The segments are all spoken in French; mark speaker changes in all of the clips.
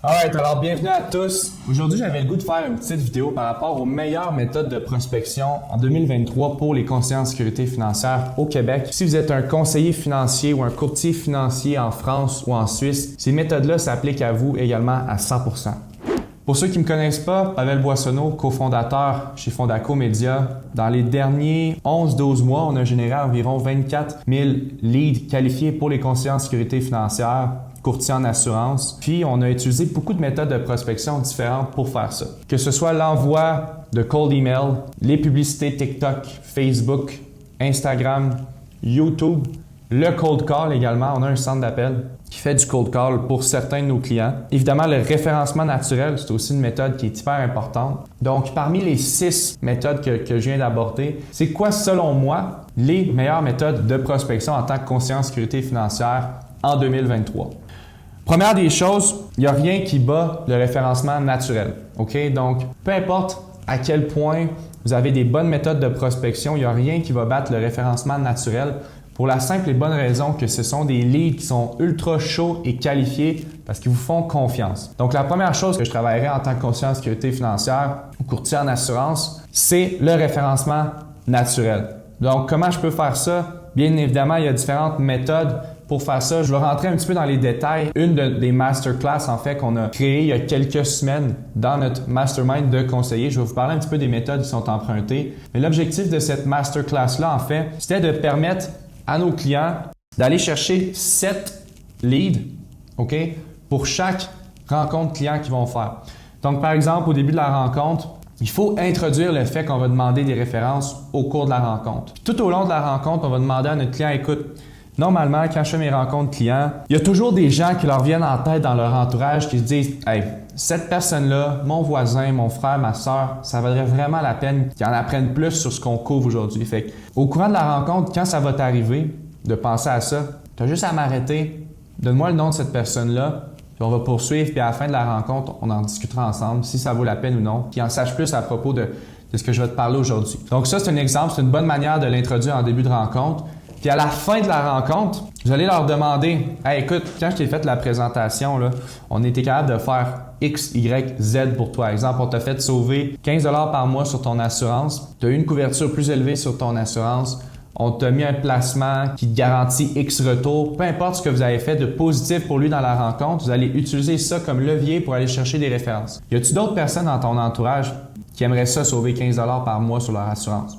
Speaker 1: Alright, alors bienvenue à tous. Aujourd'hui, j'avais le goût de faire une petite vidéo par rapport aux meilleures méthodes de prospection en 2023 pour les conseillers en sécurité financière au Québec. Si vous êtes un conseiller financier ou un courtier financier en France ou en Suisse, ces méthodes-là s'appliquent à vous également à 100%. Pour ceux qui ne me connaissent pas, Pavel Boissonneau, cofondateur chez Fondaco Média. Dans les derniers 11-12 mois, on a généré environ 24 000 leads qualifiés pour les conseillers en sécurité financière, courtiers en assurance. Puis, on a utilisé beaucoup de méthodes de prospection différentes pour faire ça. Que ce soit l'envoi de cold email, les publicités TikTok, Facebook, Instagram, YouTube, le cold call également. On a un centre d'appel qui fait du cold call pour certains de nos clients. Évidemment, le référencement naturel, c'est aussi une méthode qui est hyper importante. Donc, parmi les 6 méthodes que je viens d'aborder, c'est quoi, selon moi, les meilleures méthodes de prospection en tant que conseiller en sécurité financière en 2023? Première des choses, il n'y a rien qui bat le référencement naturel. OK? Donc, peu importe à quel point vous avez des bonnes méthodes de prospection, il n'y a rien qui va battre le référencement naturel pour la simple et bonne raison que ce sont des leads qui sont ultra chauds et qualifiés parce qu'ils vous font confiance. Donc, la première chose que je travaillerai en tant que conseiller en sécurité financière ou courtier en assurance, c'est le référencement naturel. Donc, comment je peux faire ça? Bien évidemment, il y a différentes méthodes pour faire ça. Je vais rentrer un petit peu dans les détails. Une des masterclass, en fait, qu'on a créées il y a quelques semaines dans notre mastermind de conseillers. Je vais vous parler un petit peu des méthodes qui sont empruntées. Mais l'objectif de cette masterclass-là, en fait, c'était de permettre à nos clients d'aller chercher 7 leads, OK, pour chaque rencontre client qu'ils vont faire. Donc, par exemple, au début de la rencontre, il faut introduire le fait qu'on va demander des références au cours de la rencontre. Tout au long de la rencontre, on va demander à notre client, écoute, normalement, quand je fais mes rencontres clients, il y a toujours des gens qui leur viennent en tête dans leur entourage qui se disent « Hey, cette personne-là, mon voisin, mon frère, ma soeur, ça vaudrait vraiment la peine qu'ils en apprennent plus sur ce qu'on couvre aujourd'hui. » Fait que, au courant de la rencontre, quand ça va t'arriver de penser à ça, tu as juste à m'arrêter, donne-moi le nom de cette personne-là, puis on va poursuivre, puis à la fin de la rencontre, on en discutera ensemble si ça vaut la peine ou non, puis en sache plus à propos de ce que je vais te parler aujourd'hui. Donc ça, c'est un exemple, c'est une bonne manière de l'introduire en début de rencontre. Puis à la fin de la rencontre, vous allez leur demander « Hey, écoute, quand je t'ai fait la présentation, là, on était capable de faire X, Y, Z pour toi. Exemple, on t'a fait sauver 15 $ par mois sur ton assurance. Tu as eu une couverture plus élevée sur ton assurance. On t'a mis un placement qui te garantit X retour. Peu importe ce que vous avez fait de positif pour lui dans la rencontre, vous allez utiliser ça comme levier pour aller chercher des références. Y a-t-il d'autres personnes dans ton entourage qui aimeraient ça sauver 15 $ par mois sur leur assurance?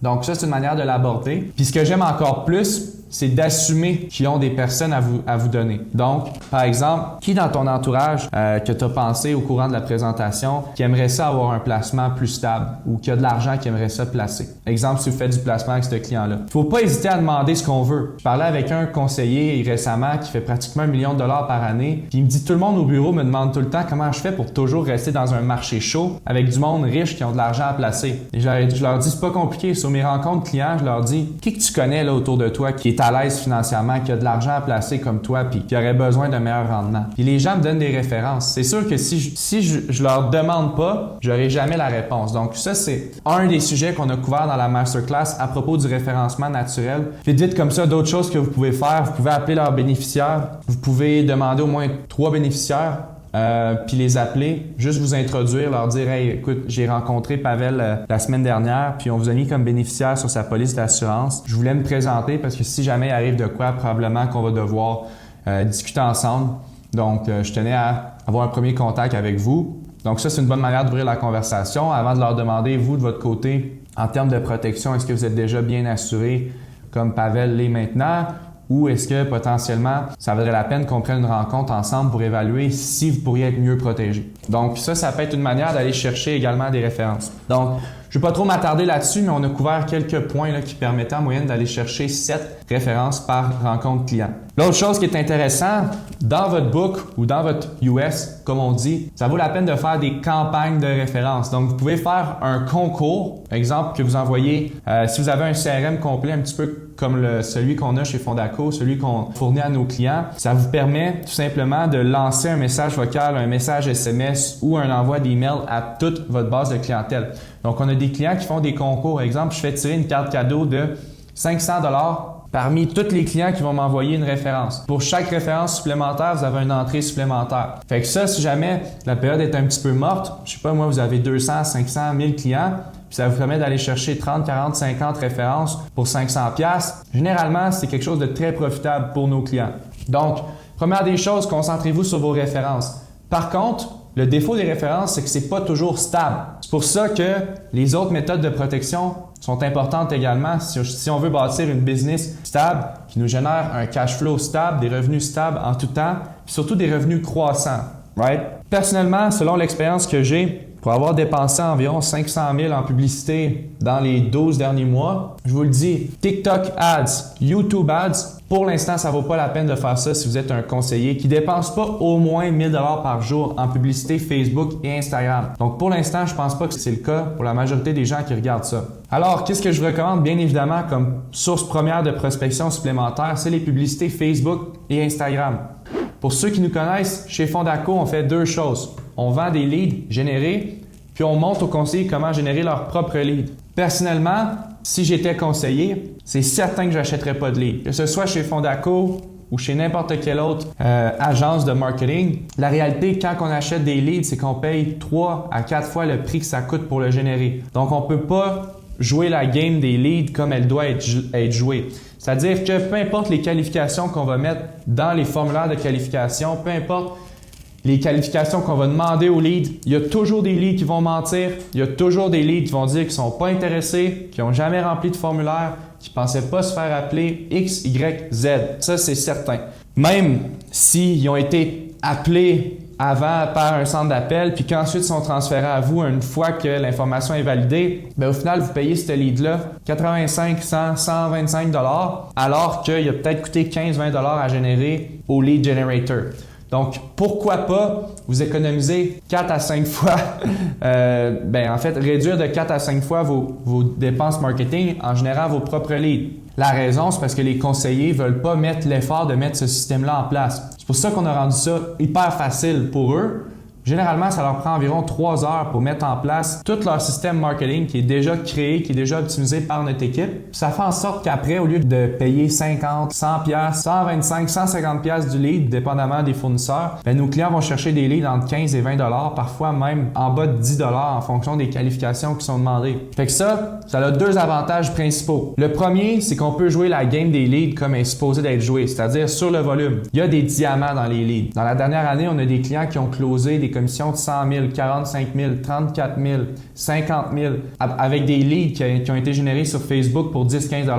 Speaker 1: Donc ça, c'est une manière de l'aborder. Puis ce que j'aime encore plus, c'est d'assumer qu'ils ont des personnes à vous donner. Donc, par exemple, qui dans ton entourage que tu as pensé au courant de la présentation qui aimerait ça avoir un placement plus stable ou qui a de l'argent qui aimerait ça placer? Exemple, si vous faites du placement avec ce client-là. Il ne faut pas hésiter à demander ce qu'on veut. Je parlais avec un conseiller récemment qui fait pratiquement $1 million par année. Puis il me dit, tout le monde au bureau me demande tout le temps comment je fais pour toujours rester dans un marché chaud avec du monde riche qui ont de l'argent à placer. Et je leur dis, c'est pas compliqué. Sur mes rencontres clients, je leur dis, qui que tu connais là autour de toi qui est à l'aise financièrement, qui a de l'argent à placer comme toi puis qui aurait besoin de meilleurs rendements. Puis les gens me donnent des références. C'est sûr que si je leur demande pas, j'aurai jamais la réponse. Donc ça, c'est un des sujets qu'on a couvert dans la masterclass à propos du référencement naturel. Vite comme ça, d'autres choses que vous pouvez faire. Vous pouvez appeler leurs bénéficiaires. Vous pouvez demander au moins 3 bénéficiaires. Puis les appeler, juste vous introduire, leur dire « Hey, écoute, j'ai rencontré Pavel la semaine dernière, puis on vous a mis comme bénéficiaire sur sa police d'assurance. Je voulais me présenter parce que si jamais il arrive de quoi, probablement qu'on va devoir discuter ensemble. Donc, je tenais à avoir un premier contact avec vous. Donc ça, c'est une bonne manière d'ouvrir la conversation avant de leur demander, vous, de votre côté, en termes de protection, est-ce que vous êtes déjà bien assuré comme Pavel l'est maintenant? Ou est-ce que potentiellement, ça vaudrait la peine qu'on prenne une rencontre ensemble pour évaluer si vous pourriez être mieux protégé? Donc ça peut être une manière d'aller chercher également des références. Donc, je ne vais pas trop m'attarder là-dessus, mais on a couvert quelques points là, qui permettaient en moyenne d'aller chercher 7 références par rencontre client. L'autre chose qui est intéressante, dans votre book ou dans votre US, comme on dit, ça vaut la peine de faire des campagnes de référence. Donc, vous pouvez faire un concours, exemple, que vous envoyez, si vous avez un CRM complet, un petit peu comme celui qu'on a chez Fondaco, celui qu'on fournit à nos clients, ça vous permet tout simplement de lancer un message vocal, un message SMS ou un envoi d'email à toute votre base de clientèle. Donc, on a des clients qui font des concours. Exemple, je fais tirer une carte cadeau de 500 $ parmi tous les clients qui vont m'envoyer une référence. Pour chaque référence supplémentaire, vous avez une entrée supplémentaire. Fait que ça, si jamais la période est un petit peu morte, je sais pas moi, vous avez 200, 500, 1000 clients, puis ça vous permet d'aller chercher 30, 40, 50 références pour 500$. Généralement, c'est quelque chose de très profitable pour nos clients. Donc, première des choses, concentrez-vous sur vos références. Par contre, le défaut des références, c'est que c'est pas toujours stable. C'est pour ça que les autres méthodes de protection sont importantes également si on veut bâtir une business stable qui nous génère un cash flow stable, des revenus stables en tout temps, puis surtout des revenus croissants. Right? Personnellement, selon l'expérience que j'ai, pour avoir dépensé environ 500 000 en publicité dans les 12 derniers mois, je vous le dis, TikTok Ads, YouTube Ads, pour l'instant, ça ne vaut pas la peine de faire ça si vous êtes un conseiller qui ne dépense pas au moins 1 000 $ par jour en publicité Facebook et Instagram. Donc pour l'instant, je ne pense pas que c'est le cas pour la majorité des gens qui regardent ça. Alors, qu'est-ce que je recommande bien évidemment comme source première de prospection supplémentaire? C'est les publicités Facebook et Instagram. Pour ceux qui nous connaissent, chez Fondaco, on fait deux choses. On vend des leads générés, puis on montre aux conseillers comment générer leur propre lead. Personnellement, si j'étais conseiller, c'est certain que je n'achèterais pas de leads. Que ce soit chez Fondaco ou chez n'importe quelle autre agence de marketing, la réalité, quand on achète des leads, c'est qu'on paye 3 à 4 fois le prix que ça coûte pour le générer. Donc, on ne peut pas jouer la game des leads comme elle doit être jouée. C'est-à-dire que peu importe les qualifications qu'on va mettre dans les formulaires de qualification, peu importe les qualifications qu'on va demander aux leads, il y a toujours des leads qui vont mentir, il y a toujours des leads qui vont dire qu'ils ne sont pas intéressés, qui n'ont jamais rempli de formulaire, qui ne pensaient pas se faire appeler X, Y, Z. Ça, c'est certain. Même s'ils ont été appelés avant par un centre d'appel, puis qu'ensuite sont transférés à vous une fois que l'information est validée, bien, au final, vous payez ce lead-là 85, 100, 125 $, alors qu'il a peut-être coûté 15-20 $ à générer au lead generator. Donc, pourquoi pas vous économiser 4 à 5 fois, en fait, réduire de 4 à 5 fois vos dépenses marketing en générant vos propres leads. La raison, c'est parce que les conseillers ne veulent pas mettre l'effort de mettre ce système-là en place. C'est pour ça qu'on a rendu ça hyper facile pour eux. Généralement, ça leur prend environ 3 heures pour mettre en place tout leur système marketing qui est déjà créé, qui est déjà optimisé par notre équipe. Ça fait en sorte qu'après, au lieu de payer 50, 100 $, 125, 150 $ du lead, dépendamment des fournisseurs, nos clients vont chercher des leads entre 15 et 20 $, parfois même en bas de 10 $ en fonction des qualifications qui sont demandées. Fait que ça a deux avantages principaux. Le premier, c'est qu'on peut jouer la game des leads comme elle est supposée d'être jouée, c'est-à-dire sur le volume. Il y a des diamants dans les leads. Dans la dernière année, on a des clients qui ont closé des commissions de 100 000, 45 000, 34 000, 50 000 avec des leads qui ont été générés sur Facebook pour 10-15 $.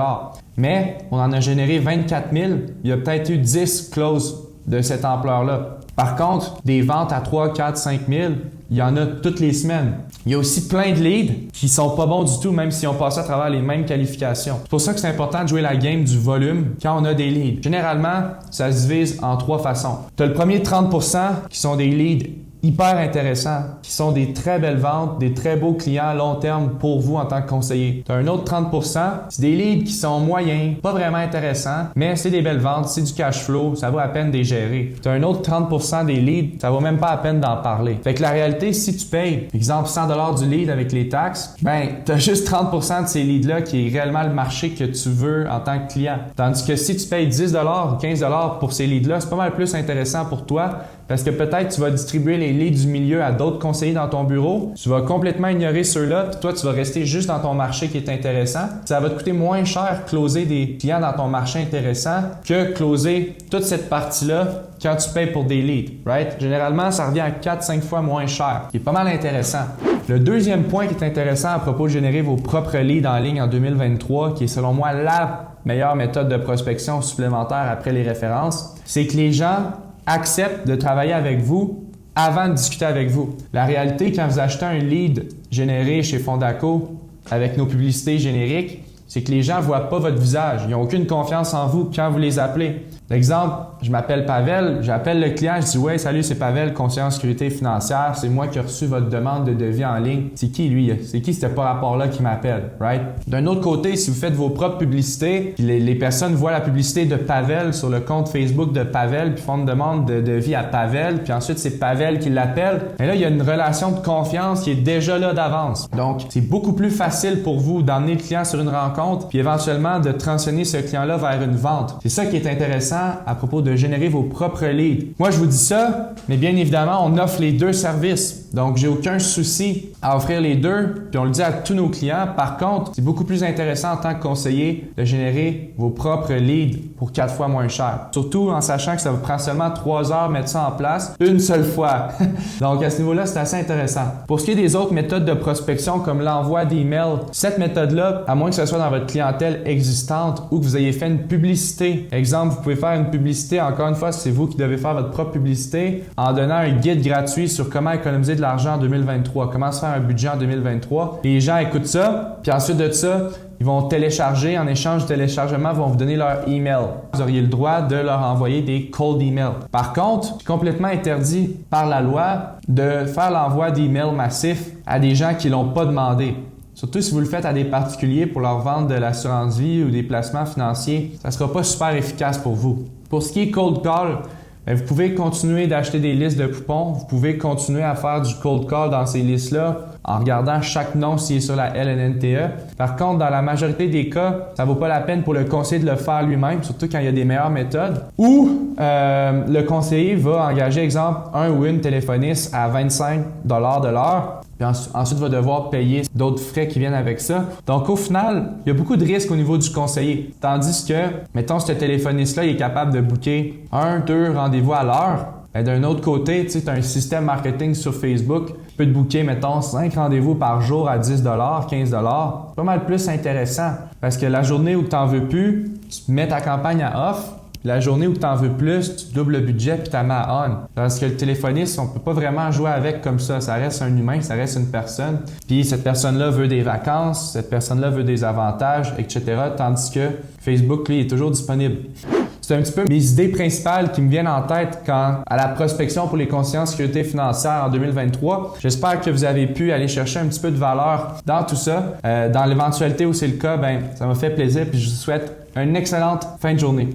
Speaker 1: Mais on en a généré 24 000, il y a peut-être eu 10 closes de cette ampleur-là. Par contre, des ventes à 3, 4, 5 000, il y en a toutes les semaines. Il y a aussi plein de leads qui sont pas bons du tout, même si on passe à travers les mêmes qualifications. C'est pour ça que c'est important de jouer la game du volume quand on a des leads. Généralement, ça se divise en 3 façons. Tu as le premier 30% qui sont des leads hyper intéressants, qui sont des très belles ventes, des très beaux clients à long terme pour vous en tant que conseiller. Tu as un autre 30%, c'est des leads qui sont moyens, pas vraiment intéressants, mais c'est des belles ventes, c'est du cash flow, ça vaut à peine de les gérer. Tu as un autre 30% des leads, ça vaut même pas à peine d'en parler. Fait que la réalité, si tu payes, par exemple, 100 $ du lead avec les taxes, tu as juste 30% de ces leads-là qui est réellement le marché que tu veux en tant que client. Tandis que si tu payes 10 $ ou 15 $ pour ces leads-là, c'est pas mal plus intéressant pour toi parce que peut-être tu vas distribuer les leads du milieu à d'autres conseillers dans ton bureau, tu vas complètement ignorer ceux-là, puis toi, tu vas rester juste dans ton marché qui est intéressant. Ça va te coûter moins cher closer des clients dans ton marché intéressant que closer toute cette partie-là quand tu payes pour des leads, right? Généralement, ça revient à 4-5 fois moins cher, qui est pas mal intéressant. Le deuxième point qui est intéressant à propos de générer vos propres leads en ligne en 2023, qui est selon moi la meilleure méthode de prospection supplémentaire après les références, c'est que les gens acceptent de travailler avec vous avant de discuter avec vous. La réalité, quand vous achetez un lead généré chez Fondaco avec nos publicités génériques, c'est que les gens ne voient pas votre visage. Ils n'ont aucune confiance en vous quand vous les appelez. Exemple, je m'appelle Pavel, j'appelle le client, je dis « Ouais, salut, c'est Pavel, conseiller en sécurité financière, c'est moi qui ai reçu votre demande de devis en ligne. » C'est qui lui? C'est qui ce pas rapport-là qui m'appelle, right? D'un autre côté, si vous faites vos propres publicités, puis les personnes voient la publicité de Pavel sur le compte Facebook de Pavel, puis font une demande de devis à Pavel, puis ensuite c'est Pavel qui l'appelle, et là, il y a une relation de confiance qui est déjà là d'avance. Donc, c'est beaucoup plus facile pour vous d'emmener le client sur une rencontre, puis éventuellement de transitionner ce client-là vers une vente. C'est ça qui est intéressant à propos de générer vos propres leads. Moi, je vous dis ça, mais bien évidemment, on offre les deux services. Donc, j'ai aucun souci à offrir les deux, puis on le dit à tous nos clients. Par contre, c'est beaucoup plus intéressant en tant que conseiller de générer vos propres leads pour 4 fois moins cher. Surtout en sachant que ça vous prend seulement 3 heures mettre ça en place une seule fois. Donc, à ce niveau-là, c'est assez intéressant. Pour ce qui est des autres méthodes de prospection comme l'envoi d'emails, cette méthode-là, à moins que ce soit dans votre clientèle existante ou que vous ayez fait une publicité. Exemple, vous pouvez faire une publicité, encore une fois, c'est vous qui devez faire votre propre publicité en donnant un guide gratuit sur comment économiser de l'argent en 2023, comment se faire un budget en 2023. Les gens écoutent ça, puis ensuite de ça, ils vont télécharger. En échange du téléchargement, ils vont vous donner leur email. Vous auriez le droit de leur envoyer des cold emails. Par contre, c'est complètement interdit par la loi de faire l'envoi d'emails massifs à des gens qui ne l'ont pas demandé. Surtout si vous le faites à des particuliers pour leur vendre de l'assurance vie ou des placements financiers, ça ne sera pas super efficace pour vous. Pour ce qui est cold call, vous pouvez continuer d'acheter des listes de coupons. Vous pouvez continuer à faire du cold call dans ces listes-là en regardant chaque nom s'il est sur la LNNTE. Par contre, dans la majorité des cas, ça ne vaut pas la peine pour le conseiller de le faire lui-même, surtout quand il y a des meilleures méthodes. Ou le conseiller va engager, exemple, un ou une téléphoniste à 25$ de l'heure. Puis ensuite, va devoir payer d'autres frais qui viennent avec ça. Donc, au final, il y a beaucoup de risques au niveau du conseiller. Tandis que, mettons, ce téléphoniste-là, il est capable de booker 1-2 rendez-vous à l'heure. D'un autre côté, tu as un système marketing sur Facebook qui peut te booker, mettons, 5 rendez-vous par jour à 10$, 15$. C'est pas mal plus intéressant parce que la journée où tu n'en veux plus, tu mets ta campagne à off. La journée où tu en veux plus, tu doubles le budget puis tu la mets à on. Parce que le téléphoniste, on peut pas vraiment jouer avec comme ça. Ça reste un humain, ça reste une personne. Puis cette personne-là veut des vacances, cette personne-là veut des avantages, etc. Tandis que Facebook, lui, est toujours disponible. C'est un petit peu mes idées principales qui me viennent en tête quand à la prospection pour les conseillers en sécurité financière en 2023. J'espère que vous avez pu aller chercher un petit peu de valeur dans tout ça. Dans l'éventualité où c'est le cas, ça m'a fait plaisir puis je vous souhaite une excellente fin de journée.